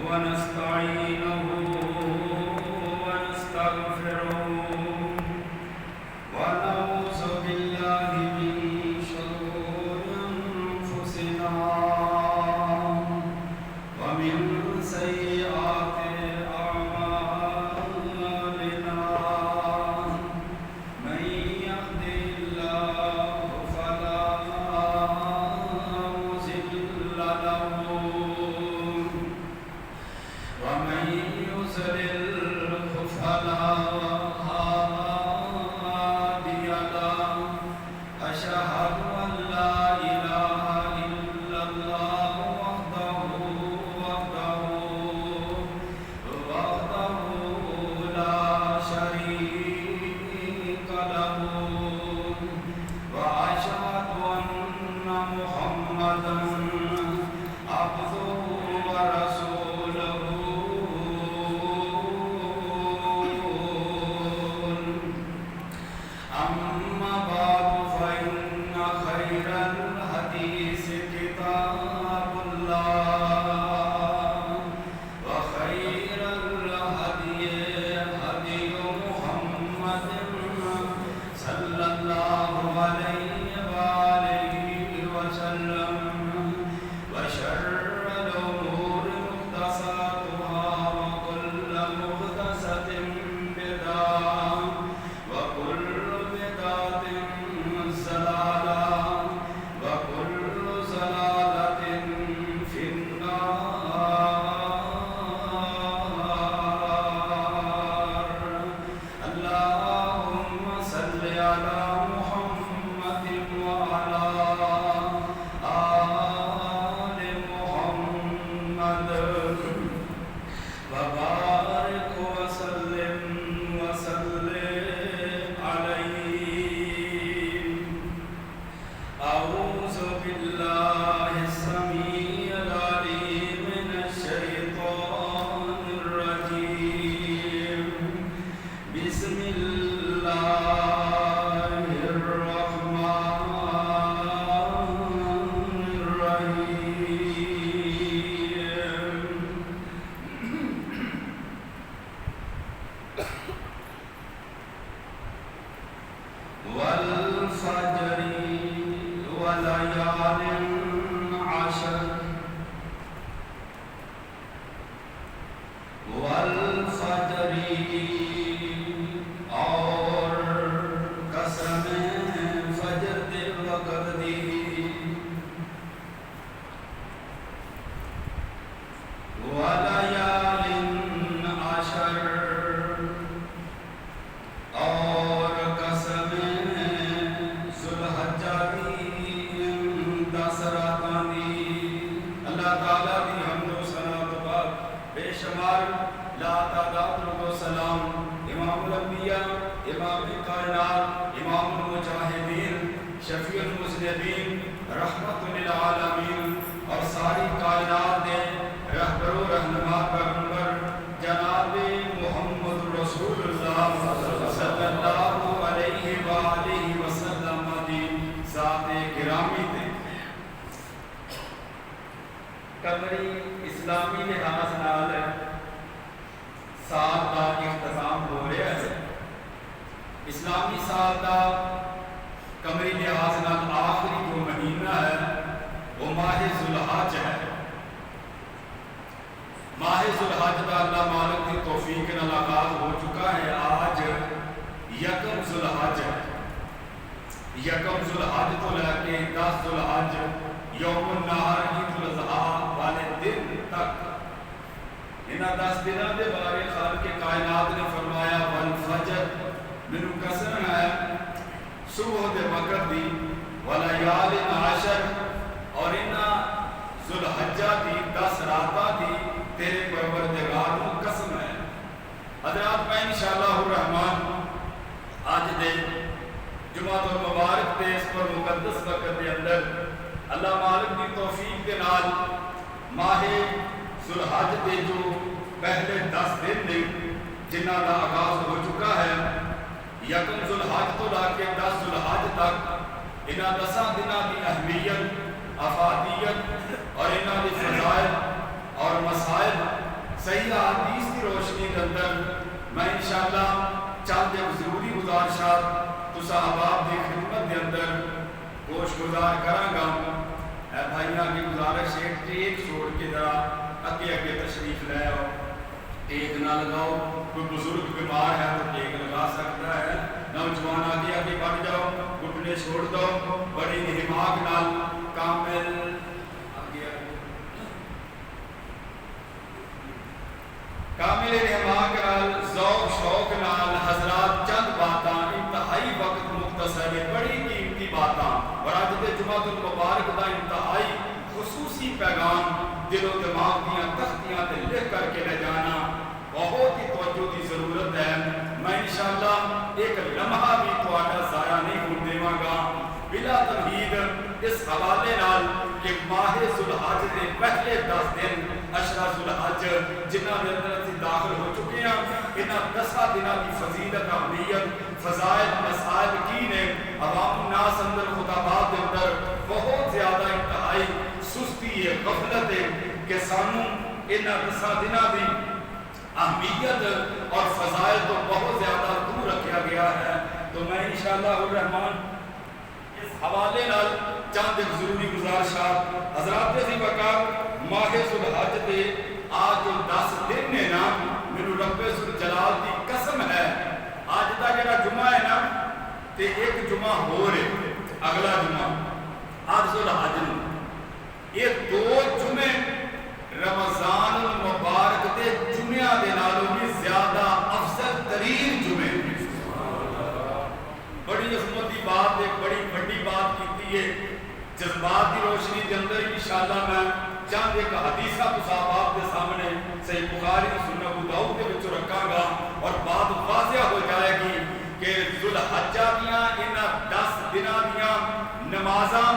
ونستعينه ونستغفره ونعوذ بالله من شرور أنفسنا ومن سيئات أعمالنا من يهده الله فلا مضل له ومن يضلل فلا هادي له أشهد أن لا إله إلا الله وحده لا شريك له وأشهد أن محمدا عبده ورسوله أما بعد فإن خير الحديث كتاب الله وخير الهدي هدي محمد صلى الله عليه وآله وسلم وشر الأمور محدثاتها وكل محدثة بدعة وكل بدعة ضلالة وكل ضلالة في النار. اللهم صل على محمد وعلى آل محمد وبارك وسلم عليه. أعوذ بالله السميع العليم من الشيطان الرجيم. بسم الله الرحمن الرحيم. والفجر وليال عشر والفجر اور قسم فجر دے وقت دی وليال عشر اور قسم ذوالحجہ دی 10 راتاں دی. اللہ تعالیٰ دی حمد و ثنا تو بعد بے شمار لا تعداد درود و سلام امام الانبیاء، امام کائنات، امام المجاہدین، شفیع المذنبین، رحمت للعالمین اور ساری کائنات دے رہبر و رہنما پیغمبر جناب محمد رسول اللہ صلی اللہ علیہ وآلہ وسلم دی ذات گرامی تے. قمری اسلامی لحاظ نال سال کا اختتام ہو رہا ہے. اسلامی سال کا قمری لحاظ نال آخری جو مہینہ ہے وہ ماہ ذوالحج ہے. ماہ ذوالحج کا اللہ مالک کی توفیق نال آغاز ہو چکا ہے. آج یکم ذوالحج ہے. یکم ذوالحج تو لے کے 10 ذوالحج یوم النہار عید الاضحیٰ والے دن تک انہاں 10 دنوں کے بارے خالق کائنات نے فرمایا والفجر مینوں قسم ہے صبح دے وقت دی ولیال عشر اور انہاں ذوالحجہ دی 10 راتاں دی تیرے پروردگار نو قسم ہے. حضرات میں انشاءاللہ الرحمن آج دے جمعہ المبارک دے اس پر مقدس وقت دے اندر اللہ مالک کی توفیق کے نال ماہ ذوالحج دے جو پہلے 10 دن نے جنہاں کا آغاز ہو چکا ہے. یکم ذوالحج تو لا کے 10 ذوالحج تک انہاں 10 دنوں کی اہمیت، افادیت اور انہاں کی فضائل اور مسائل روشنی کے اندر میں انشاءاللہ چند ایک ضروری گزارشات تو صحاباب کی خدمت کے اندر گوش گزار کراں گا۔ اے بھائیاں کی گزارش ہے ٹیک چھوڑ کے ذرا اگے اگے تشریف لے آؤ، ٹیک نہ لگاؤ، کوئی بزرگ بیمار ہے تو ٹیک لگا سکتا ہے، نوجوان آگے آگے بڑھ جاؤ، گھٹنے چھوڑ دو، بڑی انہماک نال کامل کامل انہماک نال ذوق شوق نال حضرات چند باتاں انتہائی وقت مختصر ہے، بڑی قیمتی باتاں اور اج دے جمعہ المبارک دا انتہائی خصوصی پیغام دل و دماغ دیاں تختیاں تے لکھ کر کے لے جانا بہت ہی توجہ کی ضرورت ہے۔ میں انشاءاللہ ایک لمحہ بھی تہاڈا ضائع نہیں ہون دیواں گا بلا تمہید اس حوالے نال کہ ماہ ذوالحج دے پہلے 10 دن عشرہ ذوالحج جنہاں دے اندر اسی داخل ہو چکے ہیں، انہاں 10 دناں دی فضیلت اہمیت فضائل مسائل کی نے عوام الناس اندر خطابات کے اندر بہت زیادہ انتہائی سستی ہے، غفلت ہے کہ سانوں انہاں 10 دناں دی اہمیت اور فضائل تو بہت زیادہ دور رکھا گیا ہے۔ تو میں انشاءاللہ الرحمن اس حوالے نال چند ایک ضروری گزارشات حضرات عزیز وقار ماہ ذوالحج دے آج جو 10 دن نے نا میرے رب ذوالجلال کی قسم ہے آج دا جڑا جمعہ ہے نا تے ایک جمعہ ہو رہے اگلا جمعہ آج ذوالحج نو یہ 2 جمعے رمضان المبارک دے جمعہ دے نالوں بھی زیادہ افضل ترین جمعے بڑی عظمت کی بات ہے، بڑی بڑی بات کیتی ہے۔ جذبات کی روشنی کے اندر انشاءاللہ میں چند ایک حدیثہ تو صحابات کے سامنے صحیح بخاری سنن ابو داؤد کے وچوں رکھاں گا اور بات واضح ہو جائے گی کہ ذوالحجہ دیاں انہاں 10 دناں دیاں نمازاں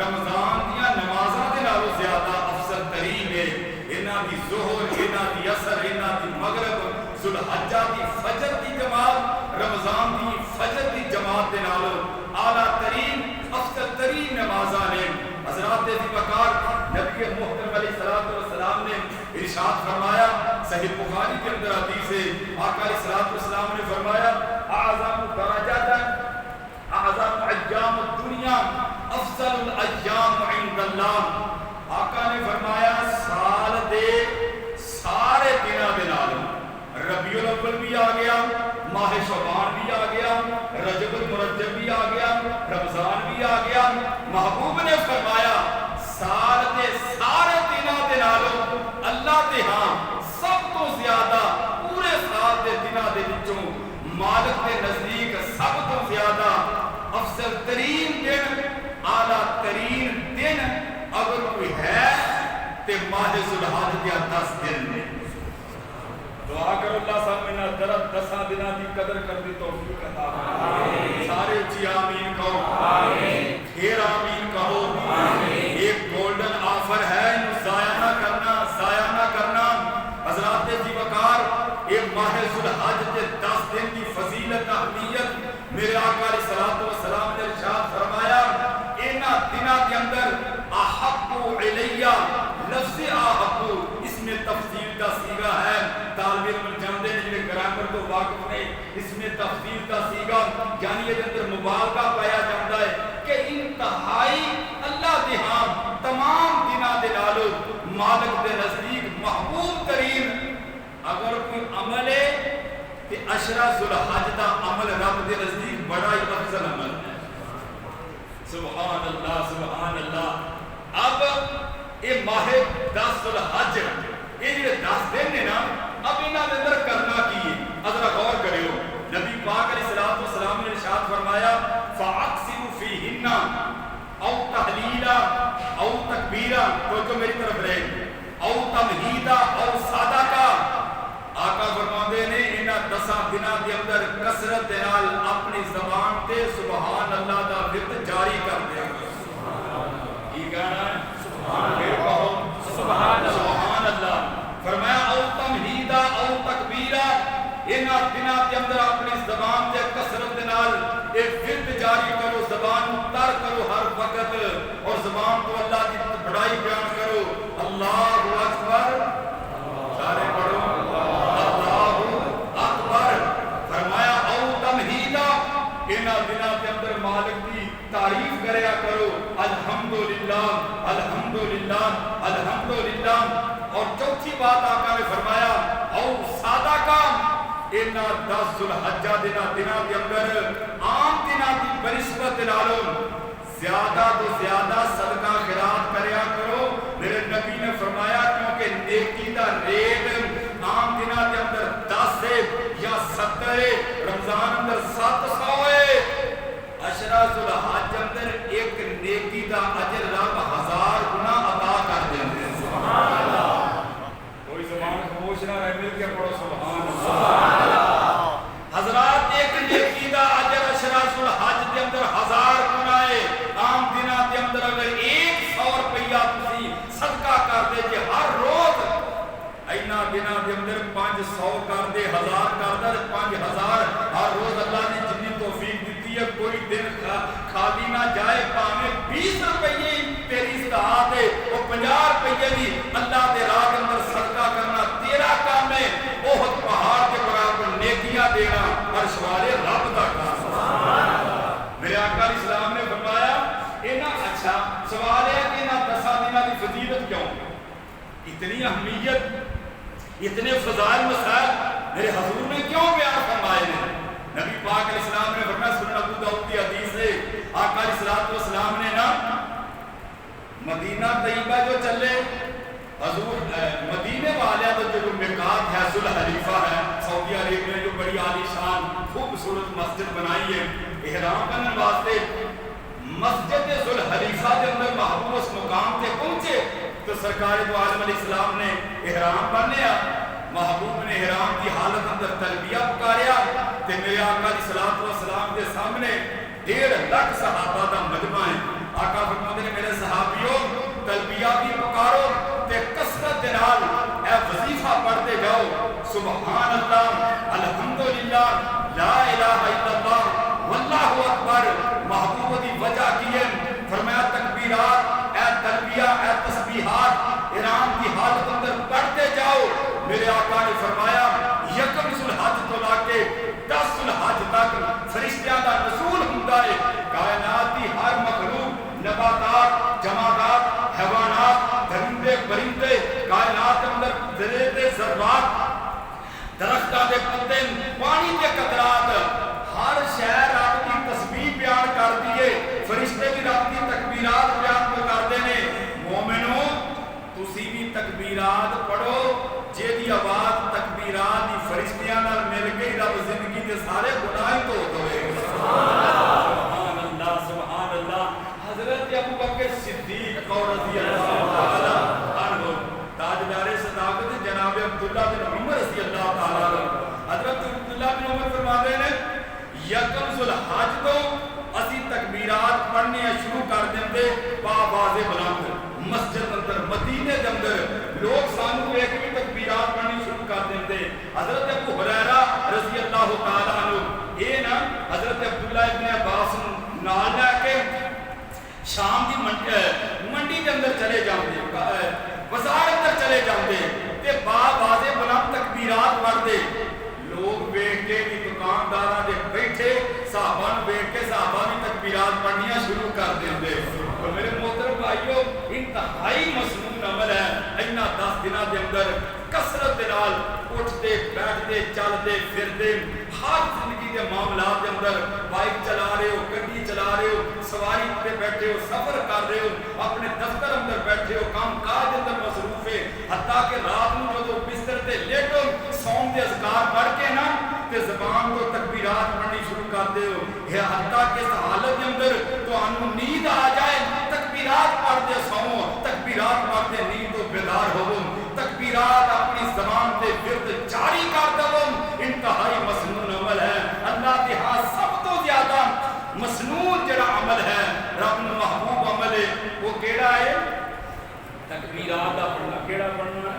رمضان دیاں نمازاں دے نالوں زیادہ افضل ترین ہے۔ انہاں دی ظہر، انہاں دی عصر، انہاں دی مغرب، ذوالحجہ دی فجر دی جماعت رمضان دی فجر دی جماعت دے نالوں اعلیٰ ترین افضل ترین نمازاں نے۔ حضرات عزیز وقار نبی محترم علیہ السلام نے ارشاد فرمایا صحیح بخاری کے اندر حدیث ہے، آقا علیہ السلام نے فرمایا اعظم درجات اعظم ایام الدنیا افضل الایام عند اللہ۔ آقا نے فرمایا سال دے سارے دنوں دے نالوں ربیع الاول بھی آ گیا، ماہ شعبان بھی آ گیا، رجب المرجب بھی آ گیا، رمضان بھی آ گیا، محبوب نے فرمایا سال دے سارے دنوں دے نالوں اللہ دے ہاں سب تو زیادہ پورے سال دے دنوں دے وچوں مالک دے نزدیک سب تو زیادہ افضل ترین دن اعلیٰ ترین دن اگر کوئی ہے تے ماہ ذوالحج دے 10 دن نے۔ دعا کرو اللہ صاحب میں درد 10 دنوں کی قدر کر دی توفیق عطا فرمائے۔ سارے اچھی آمین کہو، پھر آمین کہو۔ ایک گولڈن آفر ہے، ضائع نہ کرنا، ضائع نہ کرنا۔ حضرات جی وقار ایک ماہ ذوالحج کے 10 دن کی فضیلت اہمیت میرے آقا علیہ السلام نے ارشاد فرمایا انہاں دنوں کے اندر احب علیہ لفظ احب اس میں تفصیل کا صیغہ ہے، طالب علم جانتے ہیں جنہیں گرامر تو واقف نہیں، اس میں تفصیل کا صیغہ یعنی یہ اندر مبالغہ پایا جاتا ہے کہ انتہائی اللہ دے ہاں تمام دنوں دے نالوں مالک دے نزدیک محبوب ترین اگر کوئی عمل ہے کہ عشرہ ذوالحج دا عمل رب دے نزدیک بڑا ہی افضل عمل ہے۔ سبحان اللہ سبحان اللہ۔ اب یہ ماہ 10 ذوالحج یہ جو 10 دن نے نا اب انہاں دے اندر کرنا کی ہے، ذرا غور کریو۔ نبی پاک علیہ السلام نے ارشاد فرمایا فَأَقْسِرُ فِيهِنَّ او تحلیلا او تکبیرا، تو میری طرف رہے، او تمہیدا او صدقہ۔ آقا فرماندے نے انہاں 10 دنوں کے اندر کثرت دے نال اپنی زبان تے سبحان اللہ دا ورد جاری کر دیا۔ کی کہنا ہے؟ سبحان اللہ۔ فرمایا او تمہیدا او تکبیرا، انہاں دنوں کے اندر اپنی زبان تے کثرت دے نال اے ورد جاری کرو، زبان تر کرو ہر وقت، اور زبان کو اللہ کی بڑائی بیان کرو۔ اللہ اکبر، سارے پڑھو اللہ الحمدللہ الحمدللہ۔ اور چوتھی بات آقا نے فرمایا اور سادہ کام اینا 10 ذوالحجہ دنوں کے اندر عام دنوں کی بنسبت نالوں زیادہ تو زیادہ صدقہ خیرات کریا کرو۔ میرے نبی نے فرمایا کیونکہ نیکی دا ریٹ عام دنوں کے اندر 10 ہے یا 70 ہے، رمضان اندر 700 ہے، عشرہ ذوالحج اندر ایک نیکی دا اجر رب 1000 گنا عطا کر دیندے ہیں۔ سبحان اللہ، کوئی زبان خاموش نہ رہے، مل کے پڑھو سبحان اللہ۔ حضرات ایک نیکی دا اجر عشرہ ذوالحج دے اندر 1000 گنا ہے۔ عام دنوں دے اندر اگر 100 روپیہ تسی صدقہ کر دے جے ہر روز، اینا دنوں دے اندر 500 کر دے، 1000 کر دے، 5000 ہر روز اللہ نے جتنی توفیق دیتی ہے کوئی دن خالی نہ جائے، پاویں 20 روپیے تیری استطاعت ہے، وہ 50 روپیے بھی اللہ دے راہ کے اندر صدقہ کرنا تیرا کام ہے، بہت پہاڑ کے برابر نیکیاں دینا عرش والے رب دا کام ہے۔ میرے آقا علیہ السلام نے فرمایا اینا اچھا سوال ہے کہ اینا 10 دنوں کی فضیلت کیوں، اتنی اہمیت، اتنے فضائل مسائل میرے حضور نے کیوں بیان فرمائے ہیں؟ نبی پاک علیہ السلام نے فرمایا سنن ابو داؤد کی حدیث ہے، آقا علیہ السلام نے نا مدینہ طیبہ جو چلے، حضور مدینے والے تو جو میقات ہے ذوالحلیفہ ہے، سعودی عرب نے جو بڑی عالی شان خوبصورت مسجد بنائی ہے احرام کرنے واسطے، مسجد ذوالحلیفہ کے اندر محبوب اس مقام سے پہنچے تو سرکار دو عالم علیہ السلام نے احرام پہنیا، محبوب نے احرام کی حالت اندر تلبیہ پکاریا تے میرے آقا علیہ السلام کے سامنے 1.5 لاکھ صحابہ دا مجمع ہے۔ آقا فرماتے ہیں میرے صحابیوں تلبیہ بھی پکارو تے کثرت دے نال اے وظیفہ پڑھتے جاؤ، سبحان اللہ الحمدللہ لا الہ الا اللہ واللہ اکبر۔ محبوب دی وجہ کی ہے، فرمایا تکبیرات اے تلبیہ اے تسبیحات احرام کی حالت اندر پڑھتے جاؤ۔ میرے آقا نے فرمایا یکم ذوالحج تو لا کے 10 ذوالحج تک فرشتیاں دا نزول ہوندا ہے، کائنات کی ہر مخلوق، نباتات، جمادات، حیوانات، درندے پرندے، کائنات اندر ذرے ذرات، درختاں دے پتے، پانی دے قطرات، ہر شے رب کی تسبیح بیان کر دیے، فرشتے بھی رب کی تکبیرات بیان کرتے ہیں۔ مومنو تسی بھی تکبیرات پڑھو، جے دی آواز تکبیرات دی فرشتیاں نال مل گئی رب زندگی دے سارے گناہ تو دھوے۔ سبحان اللہ سبحان اللہ۔ حضرت ابو بکر صدیق رضی اللہ تعالی عنہ، تاجدار صداقت جناب عبداللہ بن عمر رضی اللہ تعالی عنہ، حضرت عبداللہ بن عمر فرماتے ہیں یکم ذوالحج تو اسی تکبیرات پڑھنے شروع کر دیندے باواز بلند، مسجد اندر مدینے دے اندر لوگ سانو ایک بھی تکبیرات پڑھنی شروع کر دیندے۔ حضرت ابو ہریرہ رضی اللہ تعالی عنہ اے نا حضرت عبداللہ ابن عباس نال لے کے شام دی منڈی دے اندر چلے جاندے، بازار اندر چلے جاندے تے باواز بلند تکبیرات پڑھدے، لوگ ویکھ کے بھی دکانداراں دے بیٹھے صحابہ نوں ویکھ کے صحابہ بھی تکبیرات پڑھنیاں شروع کر دیندے۔ اور میرے محترم بھائیو انتہائی مسنون عمل ہے، اینا 10 دنوں دے اندر کثرت دے نال اٹھتے بیٹھتے چلتے پھرتے ہر زندگی کے معاملات کے اندر، بائک چلا رہے ہو، گڈی چلا رہے ہو، سواری پہ بیٹھے ہو، سفر کر رہے ہو، اپنے دفتر اندر بیٹھے ہو، کام کاج اندر مصروف ہے، حتیٰ کہ رات کو جو بستر تے لیٹو سوم دے اذکار پڑھ کے نا تے زبان کو تکبیرات پڑھنی شروع کر دے ہو، حتیٰ کہ اس حالت کے اندر تو انو نیند آ جائے، تکبیرات پڑھتے سو، تکبیرات پڑھتے نیند تو بیدار ہو، تکبیرات اپنی زبان تے ورد جاری کر دو، انتہائی مسنون عمل ہے۔ اللہ کے ہاں سب تو زیادہ مسنون جڑا عمل ہے، رب نو محبوب عمل ہے، وہ کیڑا ہے؟ تکبیرات دا پڑھنا۔ کیڑا پڑھنا؟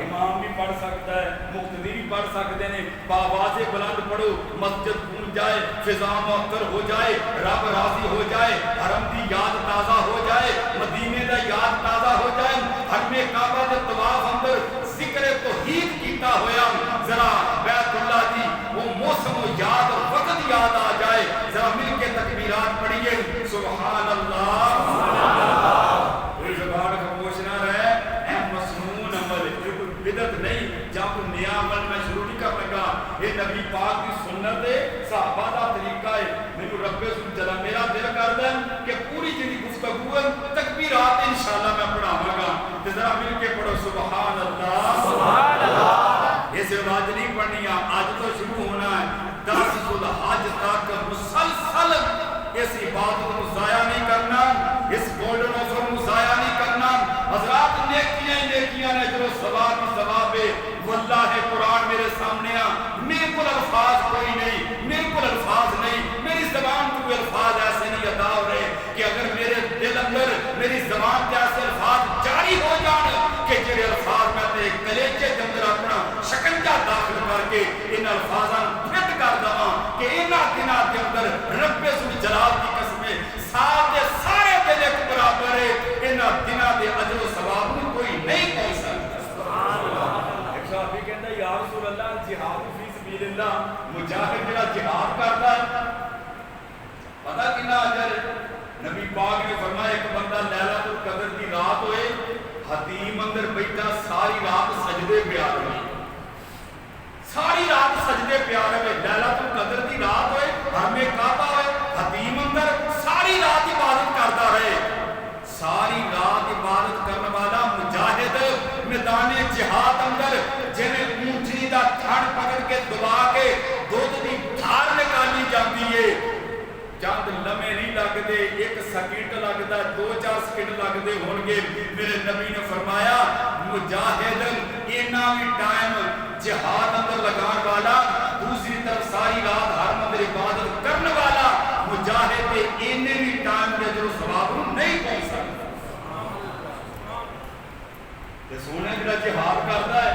امام بھی پڑھ سکتا ہے، مقتدی بھی پڑھ سکتے ہیں، باواز بلند پڑھو، مسجد گونج جائے، فضا معطر ہو جائے، رب راضی ہو جائے، حرم دی یاد تازہ ہو جائے، مدینے دا یاد تازہ ہو جائے، حرم کعبہ دے طواف اندر ذکر توحید کیتا ہویا، ذرا بیت اللہ دی وہ موسم و یاد اور وقت یاد آ جائے، ذرا مل کے تکبیرات پڑھیے، سبحان اللہ۔ کوئی زبان بدعت نہیں جہاں کوئی نیا عمل میں شروع نہیں کر لگا. یہ نبی پاک کی سنت ہے, صحابہ کا طریقہ ہے. میرے رب جلا میرا دل کرتا ہے کہ پوری جی گفتگو تکبیرات انشاءاللہ میں پڑھاواں گا. ذرا مل کے پڑھو سبحان اللہ سبحان اللہ. یہ صرف آج نہیں پڑھنی, آج تو شروع ہونا ہے. 10 ذو الحج تک مسلسل اس عبادت کو ضائع نہیں کرنا, اس گولڈن آفر کو ضائع نہیں کرنا. حضرات نیکیاں نیکیاں نے جو ثواب ہی ثواب ہے. واللہ قرآن میرے سامنے آ, میرے کو الفاظ کوئی نہیں, میرے کو الفاظ نہیں, میری زبان کو الفاظ ایسے نہیں ادا ہو رہے کہ اگر میرے دل اندر میری زبان کے ایسے الفاظ جاری ہو جان کہ جڑے الفاظ میں تے کلیجے کے اندر اپنا شکنجہ داخل کر کے ان الفاظاں فٹ کر دواں کہ انہاں دناں دے اندر رب جلال کی قسم سال دے سارے دن ایک برابر ہے. انہاں دناں دے اجر و ثواب کو کوئی نہیں پہنچ سکتا. سبحان اللہ. ایک صحابی کہندا یا رسول اللہ جہاد فی سبیل اللہ, مجاہد جڑا جہاد کردا ہے پتہ کتنا اجر ہے. نبی پاک نے فرمایا ایک بندہ لیلۃ القدر کی رات ہوئے حتیم اندر بیٹھا ساری رات سجدے پیا رہے, ساری رات سجدے پیا رہے. لیلۃ القدر کی رات ہوئے ہمیں کعبہ ہوئے حتیم اندر ساری رات عبادت کرتا رہے. ساری رات عبادت کرنے والا مجاہد میدان جہاد اندر جنہیں اونٹنی دا تھڑ پکڑ کے دبا کے دودھ دی دھار نکالی جاتی ہے. چند لمحے نہیں لگتے, 1 سیکنڈ لگتا, 2-4 سیکنڈ لگتے ہون گے. میرے نبی نے فرمایا مجاہد اینا بھی ٹائم جہاد اندر لگان والا, دوسری طرف ساری رات حرم اندر عبادت کرنے والا مجاہد اینے بھی ٹائم کے جو ثواب نہیں پہنچ سکتا. تے سونے جڑا جہاد کرتا ہے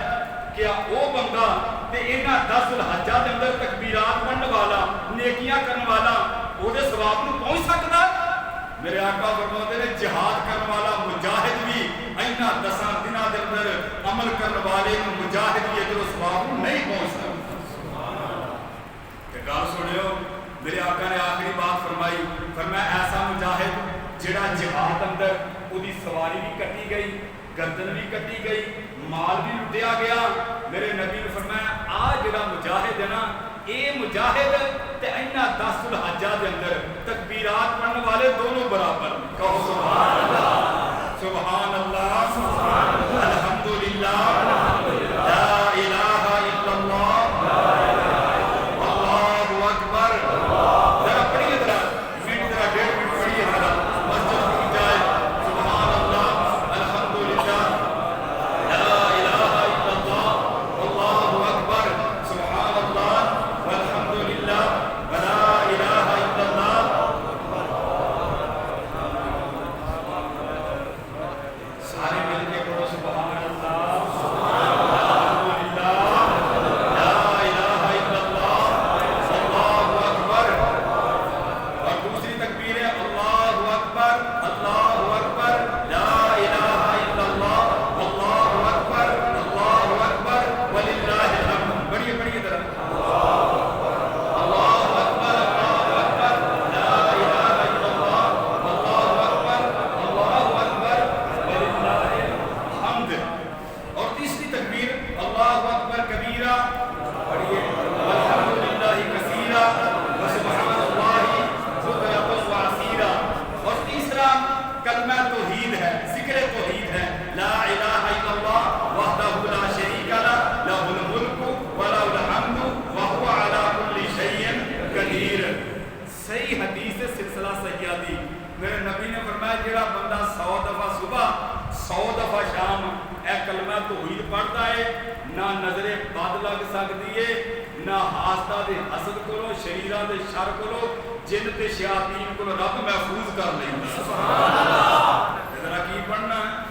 کیا وہ بندہ تے اینا 10 ذوالحجہ دے اندر تکبیرات پڑھنے والا نیکیاں کرنے والا وہ دے ثواب نو پہنچ سکتا؟ میرے آقا فرماتے ہیں جہاد کرنے والا مجاہد بھی اینا 10 دنوں دے اندر عمل کرنے والے مجاہد بھی اجر و ثواب نہیں پہنچ سکتا. کہ گل سنیو, میرے آقا نے آخری بات فرمائی, فرمایا ایسا مجاہد جڑا جہاد اندر اودی سواری بھی کٹی گئی, گردن بھی کٹی گئی, مال بھی لٹیا گیا. میرے نبی نے فرمایا آ جڑا مجاہد ہے نا, اے مجاہد تے اینا 10 ذوالحجہ دے اندر تکبیرات پڑھنے والے دونوں برابر. کہو سبحان اللہ سبحان اللہ سبحان اللہ الحمدللہ لا الہ الا اللہ اللہ اکبر. ذرا پڑھیے, ذرا منٹ, ذرا 1.5 منٹ پڑھیے, ذرا مسجد کی جائے. سبحان اللہ الحمدللہ لا الہ الا اللہ اللہ اکبر سبحان اللہ والحمدللہ ولا الہ الا اللہ. سارے مل کے پڑھو سبحان اللہ الحمدللہ لا الہ الا اللہ اللہ اکبر. اور دوسری تکبیر ہے اللہ اکبر اللہ اکبر لا الہ الا اللہ اللہ اکبر وللہ الحمد. بڑھیے بڑھیے ذرا اللہ اکبر لا الہ الا اللہ اللہ اکبر وللہ الحمد. اور تیسری تکبیر اللہ اکبر کبیرہ, پڑھیے والحمدللہ کثیرہ وسبحان اللہ بکرۃ واسیرہ. اور تیسرا کلمہ توحید ہے, ذکر توحید ہے, لا الہ الا اللہ وحدہ لا شریک لہ لہ الملک ولہ الحمد وہو علی کل شیء قدیر. صحیح حدیث سلسلہ سیادی. میرے نبی نے فرمایا جڑا بندہ 100 دفعہ صبح 100 دفعہ شام اے کلمہ توحید پڑھتا ہے, نہ نظر بد لگ سکتی ہے, نہ حاسدہ دے حسد کولو, شریراں دے شر کولو, جن تے شیاطین کولو رب محفوظ کر لیندا. سبحان اللہ. ذرا کی پڑھنا ہے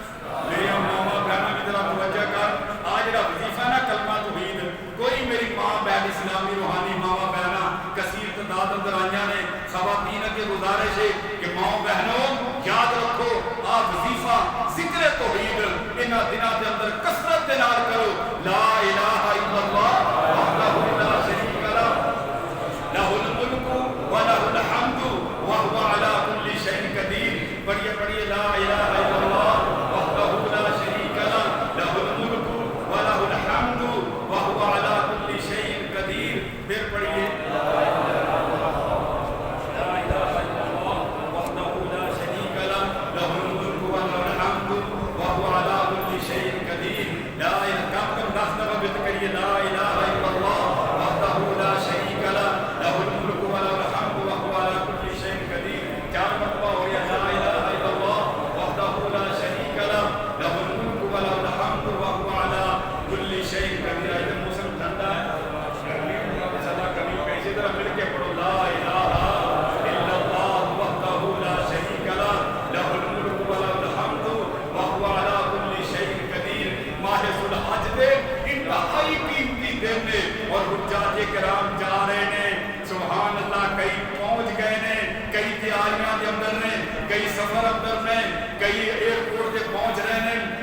میری ماما بہناں بھی ذرا توجہ کر. آج جڑا وظیفہ نا کلمہ توحید, کوئی میری ماں بہن اسلامی روحانی ماما بہناں کثیر تعداد اندر آئیاں نے, خواتین کے گزارش ہے کہ ماں بہنوں یاد رکھو آ وظیفہ ذکر توحید انہاں دنوں دے اندر کثرت دے نال کرو. لا الہ الا اللہ وحدہ لا شریک لہ لہ الملک ولہ الحمد وہو علی کل شیء قدیر. پڑھیے پڑھیے لا الہ الا اللہ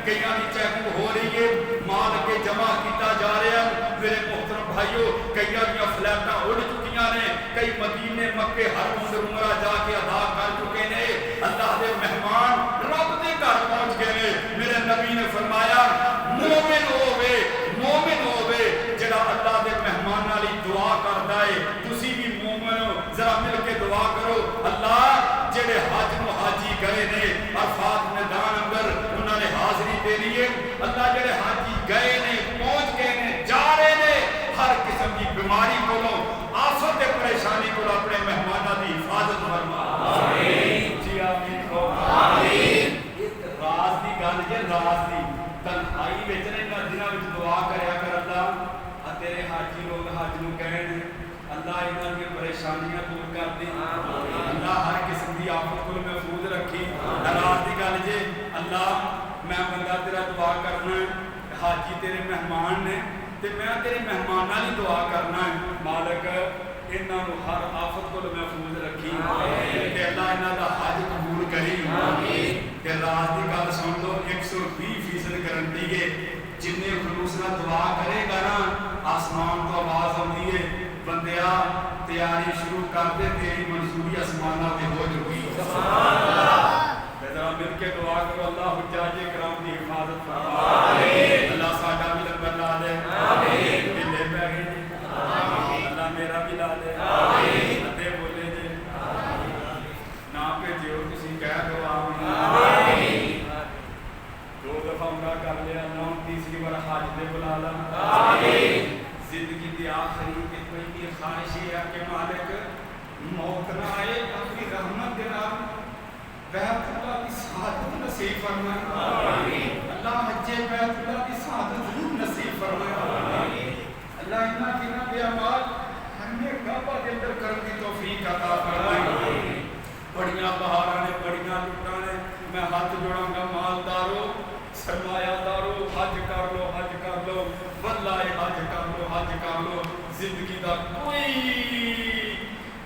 کئی کی چیکنگ ہو رہی ہے، مال کے جمع کیتا جا رہا ہے۔ میرے محترم بھائیو، کئی کی فلیٹاں اڑ چکی نے، کئی مدینے مکے ہر منظر عمرہ جا کے ادا کر چکے نے، اللہ دے مہمان رب دے گھر پہنچ گئے نے۔ میرے نبی نے فرمایا مومن ہووے جڑا اللہ دے مہماناں لئی دعا کردا ہے۔ تسی بھی مومن ہو، ذرا مل کے دعا کرو، اللہ جڑے حج نو حاجی گئے نے عرفات میدان اندر انہاں نے حاضری دینی ہے، اللہ جڑے حاجی گئے نے پہنچ گئے نے جا رہے نے، ہر قسم کی بیماری کولوں آفت تے پریشانی کو اپنے مہماناں دی حفاظت فرما۔ آمین جی آمین آمین۔ راز دی گل جے راز دی تنہائی وچ نے دناں وچ دعا کریا کر، اللہ تیرے حاجی لوگ حج نو کہن، اللہ انہاں دی پریشانیاں دور کر دے، اللہ ہر قسم دی آفت کو محفوظ رکھی۔ راز دی گل جے اللہ میں بندہ تیرا دعا کرنا، حاجی تیرے مہمان نے تے میں تیرے مہماناں دی دعا کرنا ہے، مالک انہاں نو ہر آفت کو محفوظ رکھی تے اللہ انہاں دا حج قبول کری۔ تے راز دی گل سن لو، 120% گارنٹی ہے، جن خلوص نال دعا کرے گا نا آسمان تو آواز آتی ہے، بندیا تیاری شروع کر دے، تیری منصوبی آسماناں تے ہو چکی۔ سبحان اللہ۔ ذرا مل کے دعا کرو، اللہ حجاج کرام دی حفاظت فرما، اللہ ساڈا بھی لنگر لا دے، ڈھیلے پہ گئے جی، اللہ میرا بھی لا دے، ادھے بولے جی نہ بھیجو، تسی کہہ دو آمین۔ دو دفعہ عمرہ کر لیا، نہ تیسری بار حج دے بلا لا۔ زندگی دی آخری کی کوئی خواہش ہے کہ مالک موت نہ آئے، اپنی رحمت دے نال بیت اللہ کی سعادت نصیب فرمائے، اللہ حج بیت اللہ کی سعادت ضرور نصیب فرمائے، اللہ انہاں جنہاں بے اعمال ہمیں کعبہ کے اندر کرنے کی توفیق عطا فرمائے۔ بڑیاں بہاراں نے، بڑیاں لٹاں نے، میں ہاتھ جوڑاں گا، مالدارو سرمایہ دارو حج کر لو، حج کر لو، واللہ حج کر لو، حج کر لو۔ زندگی دا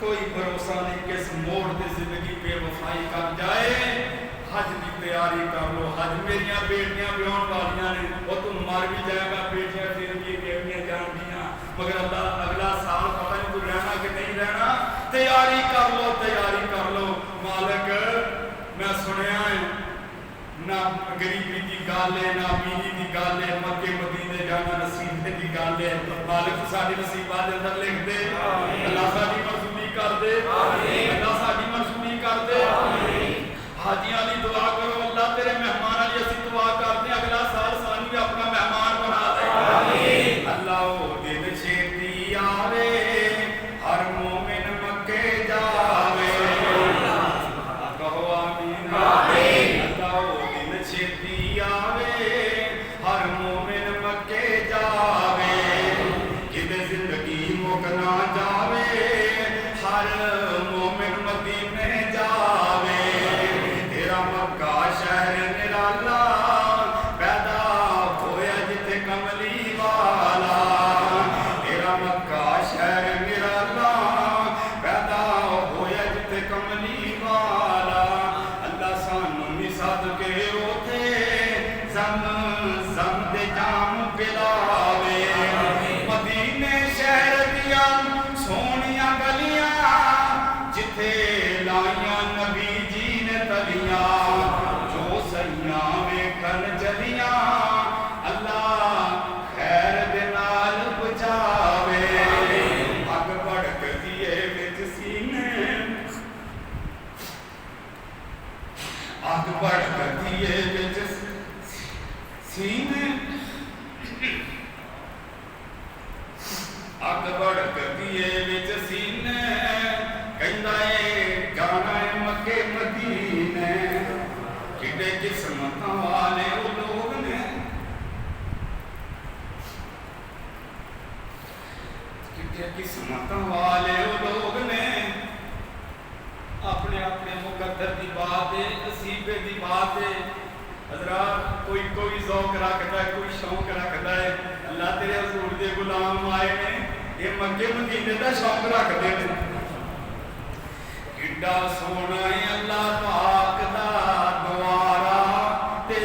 کوئی بھروسہ نہیں کس موڑ تے زندگی بے وفائی کر جائے، حج کی تیاری کر لو۔ حج میریاں بیٹیاں بیاون والیاں نے، وہ تم مر بھی جائے گا، بیٹیاں پھر بھی بیٹیاں جان گیاں، مگر اللہ اگلا سال پتہ نہیں تو رہنا کہ نہیں رہنا، تیاری کر لو، تیاری کر لو۔ مالک میں سنیا ہے نہ غریبی دی گل ہے، نہ امیری دی گل ہے، مکے مدینے جانا نصیب دی گل ہے، مالک ساری نصیبات دے اندر لکھ دے، اللہ ساری منظوری کر دے، اللہ ساری منظوری کر دے۔ حاجیاں دی دعا کرو، اللہ تیرے مہماناں دی اسی دعا کرتے ہیں اگلا سال سانو بھی اپنا مہمان بنا دے، اللہ او دن چھیتی آوے، ہر مومن مکے جاوے، کہو آمین، اللہ او دن چھیتی آوے، ہر مومن مکے جاوے، کدے زندگی مک نہ جاوے، ہر مومن مدینے جاوے، تیرا مکہ شہر نرالا پیدا ہویا جتے کملی والا، تیرا مکہ شہر نرالا پیدا ہویا جتے کملی والا، اللہ سانو نساد کے اوتے زم زم دے جام پلاوے، مدینے شہر دیا سونیاں گلیاں جتھے لائیاں نبی جی نے تلیاں، جو سیاں ویکھن چلیاں اللہ خیر دے نال بچاوے، اگ بڑک دیے وچ سینے، اگ بڑک دیے وچ سینے، اگ بڑک دیے وچ سینے، کہندا اے جانا اے مکے مدینے، کڈے قسمتاں والے او لوگ نے، کڈے قسمتاں والے او لوگ نے، اپنے اپنے مقدر دی بات ہے، نصیبے دی بات ہے، حضرات کوئی ذوق رکھتا ہے، کوئی شوق رکھتا ہے، اللہ تیرے حضور دے غلام آئے نے، یہ مکے مدینے دا شوق رکھتے ہیں، کڈا سونا ہے اللہ پاک دا دوارا تے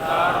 1000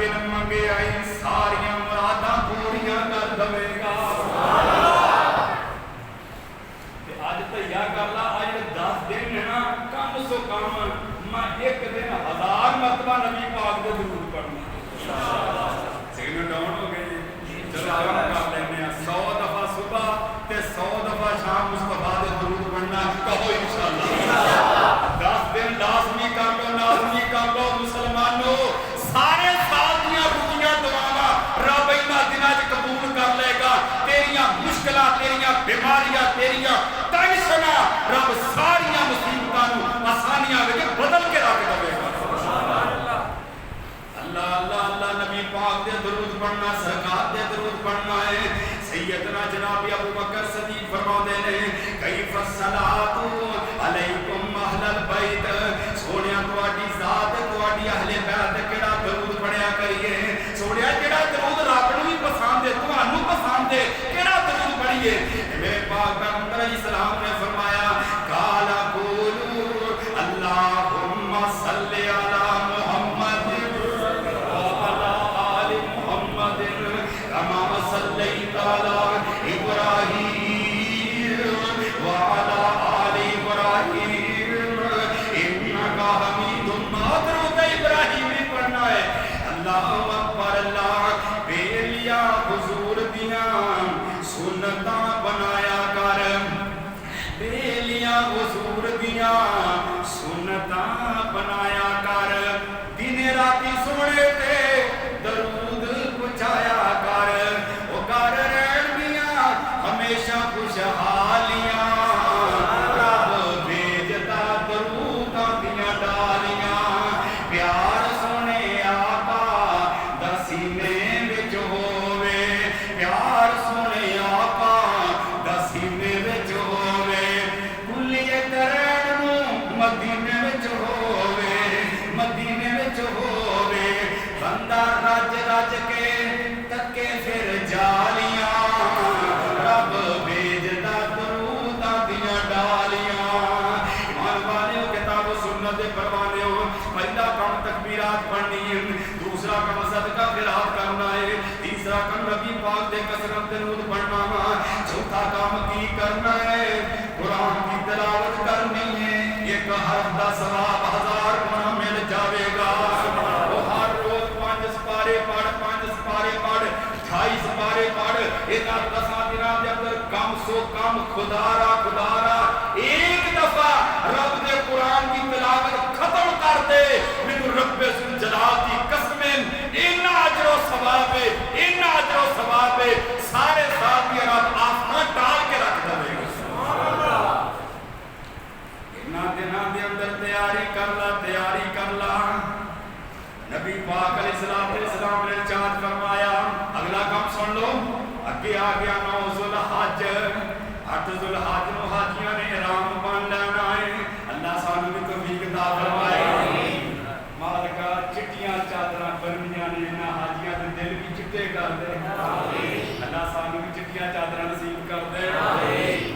بن منگے آئی ساریاں مراداں پوریاں کر دے گا. آج تیار کر لا آج 10 دن ہے نا کم سو کم میں ایک دن 1000 مرتبہ نبی پاک دے درود پڑھنا. سگنل ڈاؤن ہو گئے چلو کر لینے 100 دفعہ صبح تے 100 دفعہ شام مصطفیٰ دے درود پڑھنا کہو انشاءاللہ. 10 دن لازمی کر لو مسلمانوں. سارے سال دیاں رکیاں دعاواں رب انہاں دناں وچ قبول کر لے گا. تیریاں مشکلاں تیریاں بیماریاں تیریاں ٹینشناں رب ساریاں مصیبتاں نوں آسانیاں وچ بدل کے رکھ دے گا. اللہ اللہ اللہ نبی پاک دے درود پڑھنا سرکار دے درود پڑھنا ہے. سیدنا جناب ابو بکر صدیق فرماتے ہیں کیف الصلاۃ علیکم اہل البیت. سونیا تواڈی ذات تواڈی اہل بیت کیڑا درود پڑھیا کریے. سونیا کیڑا درود رب نوں بھی پسند ہے تانوں پسند ہے کیڑا درود پڑھیے. میرے پاک پیغمبر علیہ السلام نے فرمایا قال قولوا اللهم صل علی محمد وعلى آل محمد كما صليت على إبراهيم وعلى آل إبراهيم إنك حميد مجيد. درود ابراہیمی پڑھنا ہے. اللہ اکبر اللہ بیلیا حضور دیاں سنتاں بنایا کر. بیلیا حضور دیاں سنتاں بنایا کر. دن راتی سونے تے درود پہنچایا کر. او کر رہن دیاں ہمیشہ خوشحالیاں. رب بھیجدا دروداں دیاں ڈالیاں. پیار سونے آقا دا سینے وچ ہووے. پیار سونے آقا دا سینے وچ ہووے. کلیت رہن نوں مدینے وچ ہووے. مدینے وچ ہووے. بندہ رج رج کے تکے پھر جالیاں. رب بھیجدا دروداں دیاں ڈالیاں. ایمان والیو کتاب و سنت دے پروانے ہو. پہلا کام تکبیرات پڑھنی ہے. دوسرا کام صدقہ خیرات کرنا ہے. تیسرا کام نبی پاک دے کثرت درود پڑھنا ہے. چوتھا کام کی کرنا ہے قرآن کی تلاوت کرنی ہے. ایک حرف دا ثواب 1000 گنا مل جاوے گا. وہ ہر روز 5 سپارے پڑھ 5 سپارے پڑھ 28 سپارے پڑھ. انہاں 10 دناں دے اندر کم سو کم خدا را ایک دفعہ رب دے قرآن کی تلاوت ختم کر دے. مینوں رب ذوالجلال دی قسم اتنا اجر و ثواب ہے اتنا اجر و ثواب ہے. سارے سال دی رات آسمان ڈال کے رکھ دے گا. دناں دے اندر تیاری کر لا. نبی پاک علیہ السلام نے ارشاد فرمایا اگلا کام سن لو. اگے آ گیا 9 ذوالحج. 8 ذوالحج نو حاجیاں نے احرام بن لینا ہے. اللہ سانوں بھی توفیق عطا فرمائے. مالکا چٹیاں چادراں بنیاں نے انہاں حاجیاں دے دل بھی چٹے کر دے. اللہ سانوں بھی چٹیاں چادراں نصیب کر دے.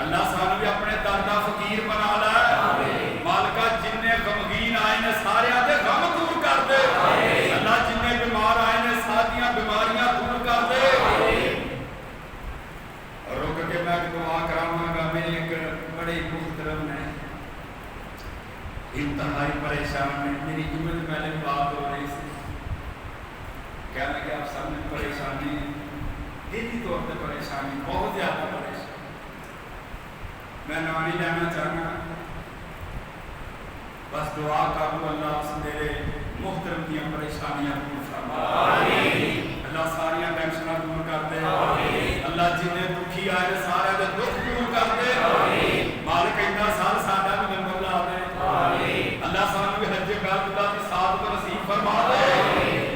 اللہ سانوں بھی اپنے در دا فقیر بنا لے. مالکا جننے غمگین آئے نے سارے دے غم دور کر دے. اللہ جننے بیمار آئے نے ساریاں بیماریاں دور کر دے. رک کے میں دعا کراواں گا. میرے ایک بڑے محترم نے انتہائی پریشان ہے. میری جمعے پہلے بات ہو رہی تھی. کہنے کہ آپ سب نے پریشانی دینی طور پہ پریشانی بہت زیادہ پریشانی. میں نام نہیں لینا چاہنا بس دعا کروں اللہ اس میرے محترم کی پریشانیاں دور فرمائے. اللہ ساریاں ٹینشناں دور کر دے. اللہ جنہیں دکھی آئے سارے دے دکھ دور کر دے. مالک اتنا سال ساڈا بھی نمبر لا دے. اللہ سانوں بھی حج بیت اللہ کی سعادت نصیب فرما دے.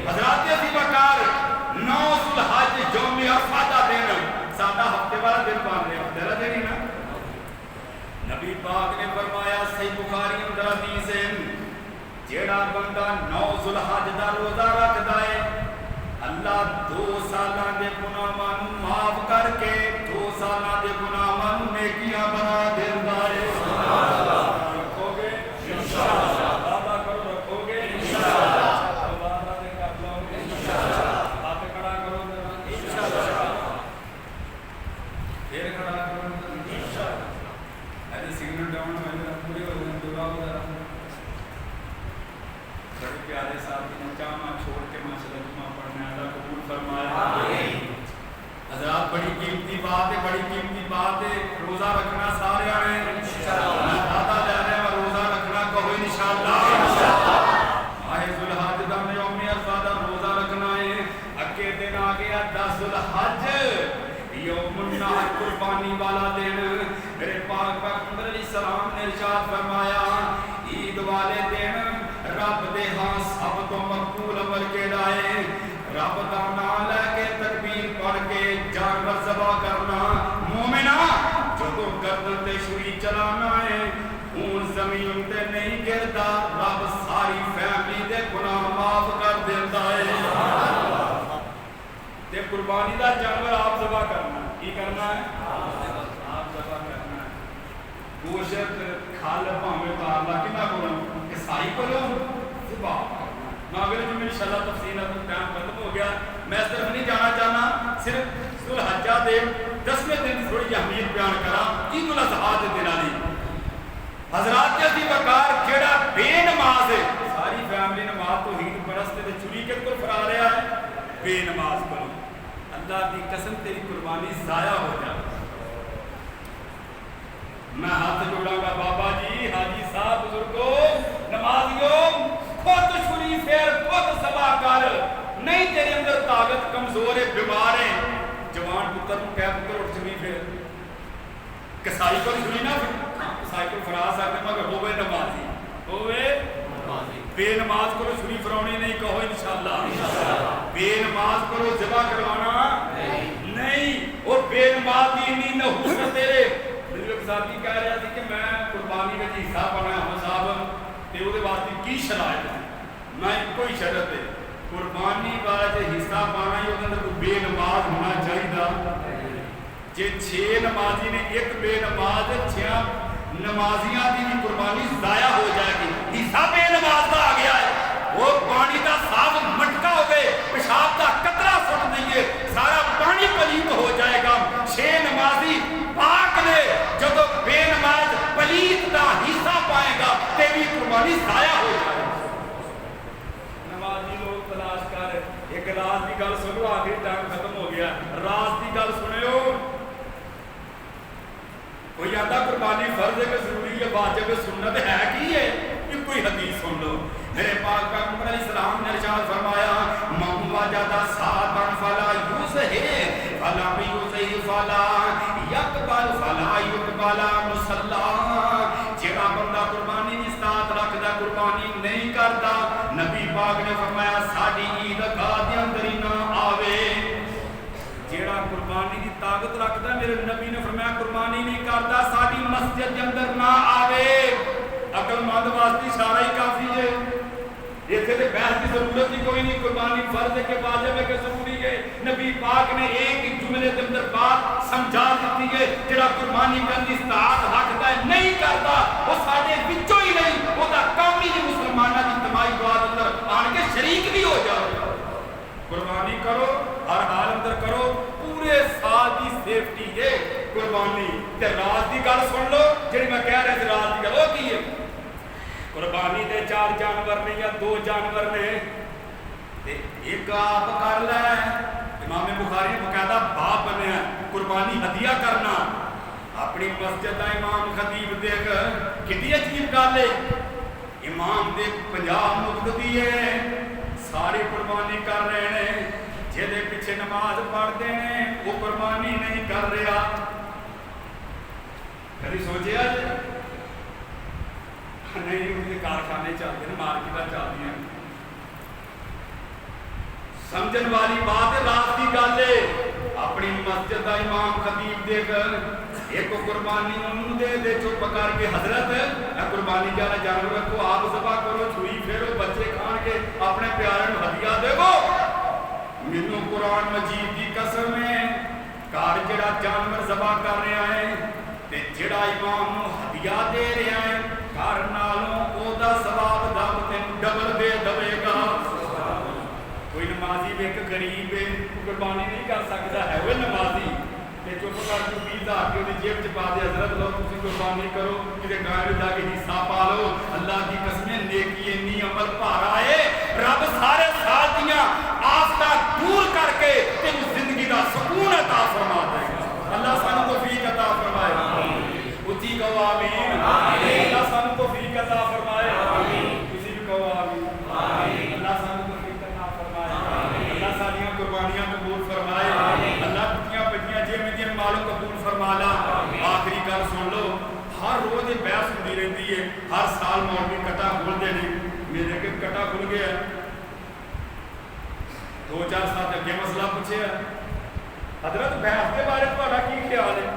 حضرات عزیز وقار 9 ذوالحج یوم عرفہ دا دن ساڈا ہفتے والا دن بن رہا. ہفتے والا دن ہی نا. نبی پاک نے فرمایا صحیح بخاری اندر حدیث ہے جیڑا بندہ 9 ذوالحج دا روزہ رکھدا ہے اللہ 2 سالاں دے گناہاں نوں معاف کر کے 2 سالاں دے گناہاں نوں نیکیاں بنا دیندا ہے. رکھو گے انشاءاللہ. وعدہ کرو رکھو گے انشاءاللہ. وعدہ کر لو گے انشاءاللہ. پیارے ساتھی نے جامع چھوڑ کے ماشاءاللہ جمعہ پڑھنا ہے، اللہ قبول فرمائے۔ حضرات بڑی قیمتی بات ہے، بڑی قیمتی بات ہے، روزہ رکھنا سارے آنے دادا لے رہے ہیں، روزہ رکھنا کہو انشاءاللہ۔ ماہ ذوالحج دا یوم عرفہ دا روزہ رکھنا ہے، اگے دن آ گیا 10 ذوالحج، یوم النحر قربانی والا دن۔ میرے پاک پیغمبر علیہ السلام نے ارشاد فرمایا عید والے دن رب دے ہاں سب تو مقبول عمل کیڑا ہے؟ رب دا نام لے کے تکبیر پڑھ کے جانور ذبح کرنا۔ مومنا جدو گردن تے چھری چلانا ہے خون زمین تے نہیں گردا، رب ساری فیملی دے گناہ معاف کر دیندا ہے۔ تے قربانی دا جانور آپ ذبح کرنا، کی کرنا ہے؟ آپ ذبح کرنا ہے۔ گوشت کھال پاویں تارلا کنا کولوں؟ عیسائی کولوں ذبح کرنا۔ میں اگلے جمعے انشاءاللہ تفصیل اب ٹائم ختم ہو گیا، میں اس طرف نہیں جانا چاہنا، صرف ذوالحجہ دے 10ویں دن کی تھوڑی اہمیت بیان کرا، عید الاضحیٰ دے دن والی۔ حضرات کے عزیز وقار جیڑا بے نماز ہے، ساری فیملی نماز توحید پرست تے چوری کے کو فرا رہا ہے، بے نماز کرو، اللہ دی قسم تیری قربانی ضائع ہو جائے۔ میں ہاتھ جوڑا گا بابا جی، حاجی صاحب، بزرگوں، نمازیوں، خود چھری پھیر، خود ذبح کر، نہیں تیرے اندر طاقت کمزور ہے، بیمار ہے، جوان پتر کو کہہ پتر اٹھ چھری پھیر، کسائی کو چھری نہ پھیر، کسائی کو فرا سکتے مگر ہوئے نمازی، ہوئے بے نماز کرو چھری فراؤنی نہیں کہو انشاءاللہ، بے نماز کرو ذبح کروانا نہیں، اور بے نماز دی نہیں نحوست تیرے۔ میرے ساتھی کہہ رہا تھی کہ میں قربانی کا حصہ بنا ہوں صاحب تے وہ واسطے کی شرائط ہے؟ میں کوئی شرط ہے قربانی والا جو حصہ پانا ہی اندر کوئی بے نماز ہونا چاہیے۔ جے 6 نمازی نے ایک بے نماز 6 نمازیاں دی قربانی ضائع ہو جائے گی۔ حصہ بے نماز کا آ گیا ہے، وہ پانی کا صاف مٹکا ہو گئے، پیشاب کا قطرہ سٹ دئیے، سارا پانی پلید ہو جائے گا۔ 6 نمازی پاک نے جب بے نماز پلید کا حصہ پائے گا تیری قربانی ضائع ہو جائے گا۔ نمازی لوگ تلاش کر ایک راز کی گل سنو، آخری ٹائم ختم ہو گیا، راز کی گل سنو۔ کوئی آدھا قربانی فرض ہے کہ ضروری ہے، واجب ہے، سنت ہے کی ہے؟ یہ کوئی حدیث سن لو۔ میرے پاک پیغمبر علیہ السلام نے ارشاد فرمایا من وجد ساعتا فلا یوزہ فلا یوزہ فلا یقبل فلا یقبل مصلا۔ جڑا بندہ قربانی دی ساتھ رکھدا قربانی نہیں کردا، نبی پاک نے فرمایا ساڈی عید گاہ دے اندر ہی نہ آوے۔ جیڑا قربانی دی طاقت رکھدا میرے نبی نے فرمایا قربانی نہیں کردا ساڈی مسجد دے اندر نہ آوے۔ عقل مند واسطے اشارہ ہی کافی ہے، ایتھے تے بحث کی ضرورت ہی کوئی نہیں، قربانی فرض ہے کہ واجب ہے کہ ضروری ہے۔ نبی پاک نے ایک جملے دے اندر بات سمجھا دیتی ہے، جڑا قربانی کرن دی استطاعت رکھدا ہے نہیں کردا وہ ساڈے وچوں ہی نہیں، او دا کام ہی مسلماناں دی اجتماعی دعا دے اندر آن کے شریک بھی ہو جاوے۔ قربانی کرو، ہر حال اندر کرو، پورے سال دی سیفٹی ہے قربانی۔ تے راز دی گل سن لو، جڑی میں کہہ رہا سی راز دی گل او کی ہے؟ قربانی دے 4 جانور نے یا 2 جانور نے تے ایک آپ کر لے۔ امام بخاری نے باقاعدہ باب بنیا قربانی ہدیہ کرنا، اپنی مسجد دا امام خطیب دیکھ کتنی عجیب گل ہے، امام دے 50 مقتدی ہے، ساری قربانی کر رہے ہیں، جہدے پیچھے نماز پڑھتے ہیں وہ قربانی نہیں کر رہا۔ کبھی سوچیا نہیں ان کے کارخانے چلتے ہیں، مارکیٹ چلتی ہیں، سمجھن والی بات ہے، راز کی گل ہے۔ اپنی مسجد کا امام خطیب دے کر ایک قربانی انہوں دے چپ کر کے حضرت قربانی جانا جانور رکھو، آپ ذبح کرو، چھری پھیرو، بچے کھان کے اپنے پیارے نوں ہدیہ دیو۔ مینوں قرآن مجید کی قسم ہے گھر جڑا جانور ذبح کر رہا ہے تے جڑا امام نوں ہدیہ دے رہا ہے گھر نالوں او دا ثواب رب تینوں ڈبل دے دے گا۔ کوئی نمازی بھی ایک غریب ہے قربانی نہیں کر سکتا ہے، وہ نمازی کہ چپ کر کے 20,000 کے جیب چ پا دے حضرت لو تسی قربانی کرو کہ گائے جا کے حصہ پا لو اللہ کی قسم نیکی انی عمل بھارا ہے رب سارے سال دیاں آفتاں دور کر کے تینوں زندگی دا سکون عطا فرما دے گا اللہ سانو توفیق عطا فرمائے اچھی کہو آمین اللہ سانو توفیق عطا فرمائے کسی بھی کہو آمین اللہ سانو توفیق عطا فرمائے اللہ ساریاں قربانیاں قبول فرمائے اللہ ٹوٹیاں پٹیاں جے میں دے مالو قبول فرما لا آخری گل سن لو ہر روز یہ بحث ہوتی رہتی ہے ہر سال مولوی کٹا کھولتے ہیں میرے کے کٹا کھل گیا 2-4 سال اگے مسئلہ پوچھے حضرت بحث کے بارے تھوڑا کی خیال ہے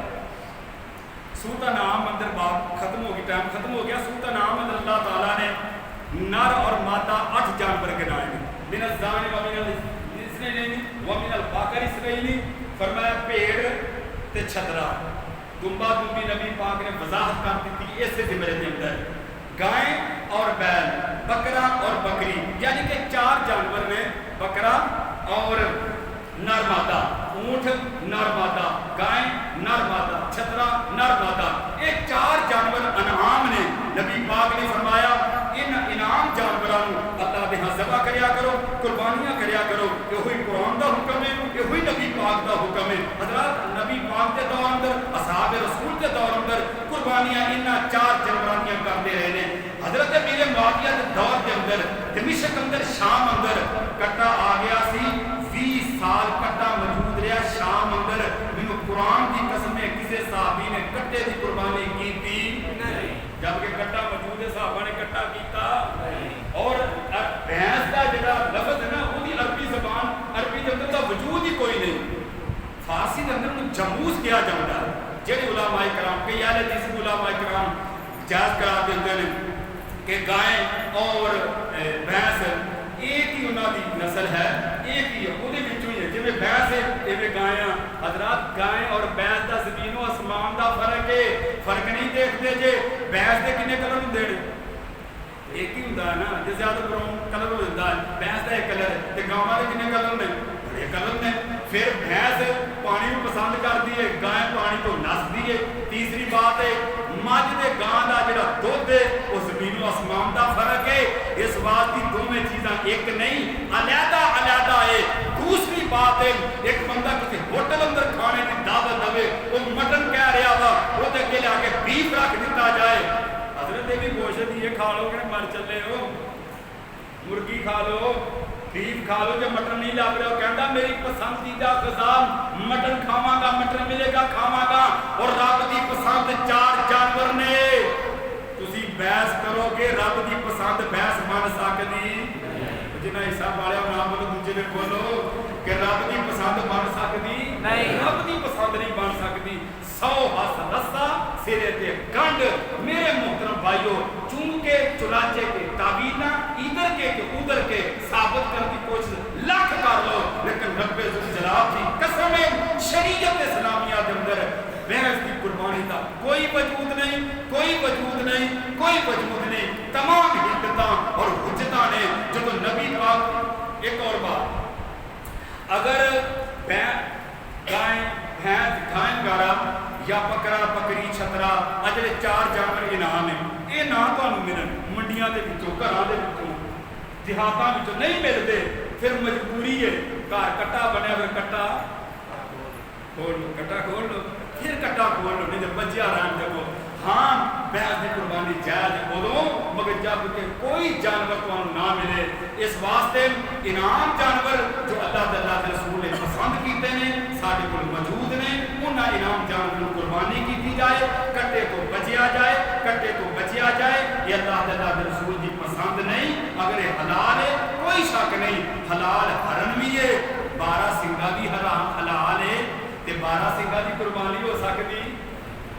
سورۃ انعام اندر بات ختم ہو گئی ٹائم ختم ہو گیا سورۃ انعام اندر اللہ تعالیٰ نے نر اور مادہ 8 جانور گنائے ہیں من الزان و من الاسنین و من البقر اسنین فرمایا بھیڑ تے چھترا دمبا دمبی نبی پاک نے وضاحت کر دی تھی اس سے زمرے دے اندر گائے اور بیل بکرا اور بکری یعنی کہ 4 جانور نے بکرا اور نر مادہ اونٹ نر مادہ گائے نر مادہ چھترا نر مادہ یہ 4 جانور انعام نے نبی پاک نے فرمایا ان انعام جانوروں اللہ دے ہاں ذبح کریا کرو قربانیاں کریا کرو یہ ہوئی قرآن دا حکم ہے یہ ہوئی نبی پاک دا حکم ہے حضرات نبی پاک کے دور اندر اصحاب رسول کے دور اندر قربانیاں انہاں 4 جانوراں کرتے رہے نے حضرت میرے معاویہ کے دور کے اندر دمشق اندر شام اندر کٹا آ گیا سی 20 سال کٹا موجود رہا شام اندر مینوں قرآن کی قسم ہے کسی صحابی نے کٹے دی قربانی کی تھی جبکہ کٹا موجود ہے صحابہ نے کٹا کیتا اور بھینس کا جڑا لفظ ہے نا وہ دی عربی زبان عربی کے اندر کا وجود ہی کوئی نہیں فارسی کے اندر جموز کیا جاتا ہے جڑے علماء کرام کئی اہل حدیث علماء کرام جائز قرار دیتے ہیں کہ گائے اور بھینس ایک ہی انہوں کی نسل ہے ایک ہی ہے وہ ہی ہے جی بھینس ہے یہ گائے حضرات گائے اور بھینس کا زمین و آسمان کا فرق ہے فرق نہیں دیکھتے جی بھینس کے کنے کلر ہوں ایک ہی ہوتا ہے نا جی زیادہ براؤن کلر ہوتا ہے بھینس کا ایک کلر ہے گاؤں والے کنے کلر نے بڑے کلر نے پھر بھینس پانی کو پسند کرتی ہے گائے پانی کو نستی ہے تیسری بات ہے مجھ دے گاں دا جڑا دودھ ہے وہ زمین و آسمان دا فرق ہے اس بات کی دونوں چیزاں ایک نہیں علیحدہ علیحدہ ہے دوسری بات ہے ایک بندہ کسی ہوٹل اندر کھانے کی دعوت دے وہ مٹن کہہ رہا وا وہ تے اگے لا کے بیف رکھ دیتا جائے حضرت یہ بھی گوشت یہ کھا لو کہ مر چلے ہو مرغی کھا لو بیف کھا لو جو مٹن نہیں لگ رہا کہندا میری پسندیدہ غذا مٹن کھاواں گا مٹن ملے گا کھاواں گا اور رب دی پسند 4 جانور نے تسی بحث کرو گے رب دی پسند بحث بن سکدی جنہیں حساب والے نام بولو دوجے نے بولو کہ رب دی پسند بن سکدی نہیں رب دی پسند نہیں بن سکدی 100 ہس رسا سرے تے گنڈ میرے محترم بھائیو چونکہ چلاچے کے تعبیرنا ادھر کے ادھر کے ثابت کرنے کی کوشش لاکھ کر لو لیکن رب ذوالجلال کی قسم شریعت اسلامیہ کے اندر بھینس کی قربانی کا کوئی وجود نہیں کوئی وجود نہیں کوئی وجود نہیں تمام حکمتاں اور حجتاں نے جو تو نبی پاک ایک اور بات اگر گائے بھینس گائے گارا یا بکرا بکری چھترا اجلے 4 جانور انعام ہیں یہ نہ تانوں ملن منڈیاں دے وچوں گھراں دے وچوں دیہاتاں وچوں نہیں ملدے پھر مجبوری ہے گھر کٹا بنیا پھر کٹا کھول لو کٹا کھول لو پھر کٹا کھول لو نہیں تو بچیا رہن دو ہاں بھینس کی قربانی جائز ہے ادوں مگر جب کہ کوئی جانور تانوں نہ ملے اس واسطے انعام جانور جو اللہ تعالیٰ کے رسول نے پسند کیتے ہیں سارے کول موجود نے انہاں انعام جانور قربانی کی جائے کٹے تو بچیا جائے کٹے تو بچیا جائے یہ اللہ تعالیٰ کے رسول کی پسند نہیں اگر یہ حلال ہے کوئی شک نہیں حلال ہرن بھی ہے 12 سنگا بھی حلال ہے تے 12 سنگا دی قربانی ہو سکتی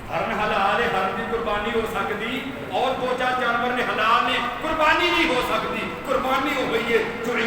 ہرن حلال ہے ہرن کی قربانی ہو سکتی اور 2-4 جانور نے حلال نے قربانی نہیں ہو سکتی قربانی ہو گئی ہے جو